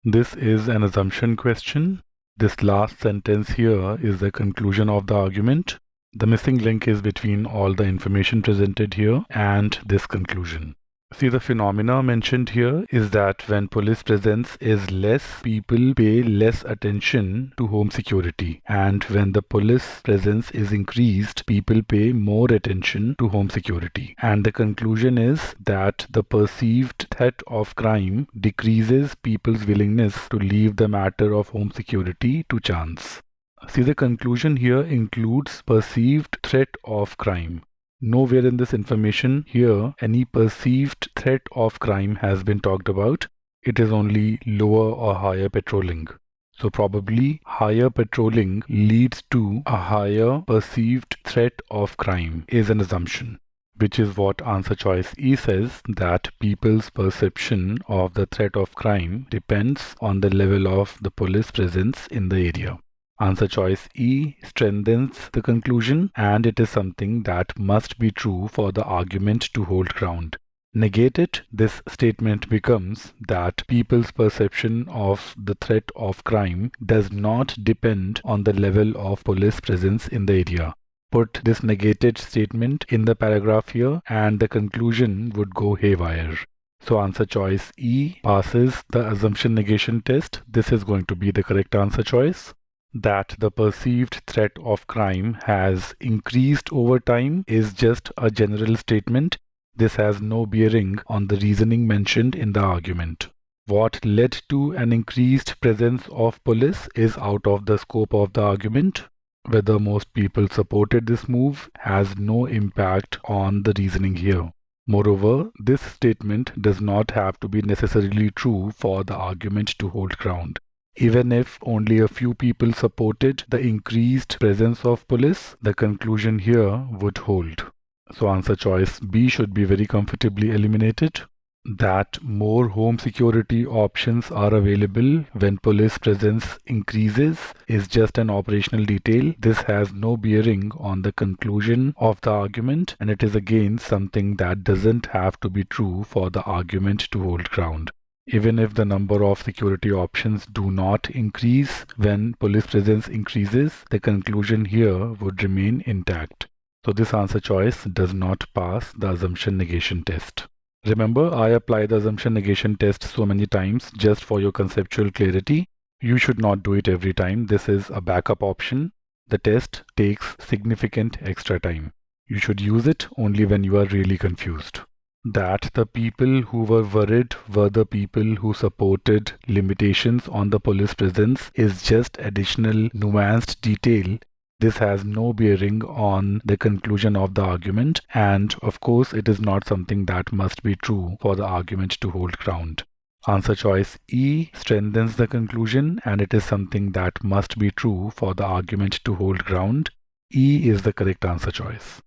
This is an assumption question. This last sentence here is the conclusion of the argument. The missing link is between all the information presented here and this conclusion. See, the phenomena mentioned here is that when police presence is less, people pay less attention to home security. And when the police presence is increased, people pay more attention to home security. And the conclusion is that the perceived threat of crime decreases people's willingness to leave the matter of home security to chance. See, the conclusion here includes perceived threat of crime. Nowhere in this information here any perceived threat of crime has been talked about. It is only lower or higher patrolling. So probably higher patrolling leads to a higher perceived threat of crime is an assumption, which is what answer choice E says, that people's perception of the threat of crime depends on the level of the police presence in the area. Answer choice E strengthens the conclusion, and it is something that must be true for the argument to hold ground. Negate it, this statement becomes that people's perception of the threat of crime does not depend on the level of police presence in the area. Put this negated statement in the paragraph here and the conclusion would go haywire. So answer choice E passes the assumption negation test. This is going to be the correct answer choice. That the perceived threat of crime has increased over time is just a general statement. This has no bearing on the reasoning mentioned in the argument. What led to an increased presence of police is out of the scope of the argument. Whether most people supported this move has no impact on the reasoning here. Moreover, this statement does not have to be necessarily true for the argument to hold ground. Even if only a few people supported the increased presence of police, the conclusion here would hold. So answer choice B should be very comfortably eliminated. That more home security options are available when police presence increases is just an operational detail. This has no bearing on the conclusion of the argument, and it is again something that doesn't have to be true for the argument to hold ground. Even if the number of security options do not increase when police presence increases, the conclusion here would remain intact. So this answer choice does not pass the assumption negation test. Remember, I apply the assumption negation test so many times just for your conceptual clarity. You should not do it every time. This is a backup option. The test takes significant extra time. You should use it only when you are really confused. That the people who were worried were the people who supported limitations on the police presence is just additional nuanced detail. This has no bearing on the conclusion of the argument, and of course it is not something that must be true for the argument to hold ground. Answer choice E strengthens the conclusion, and it is something that must be true for the argument to hold ground. E is the correct answer choice.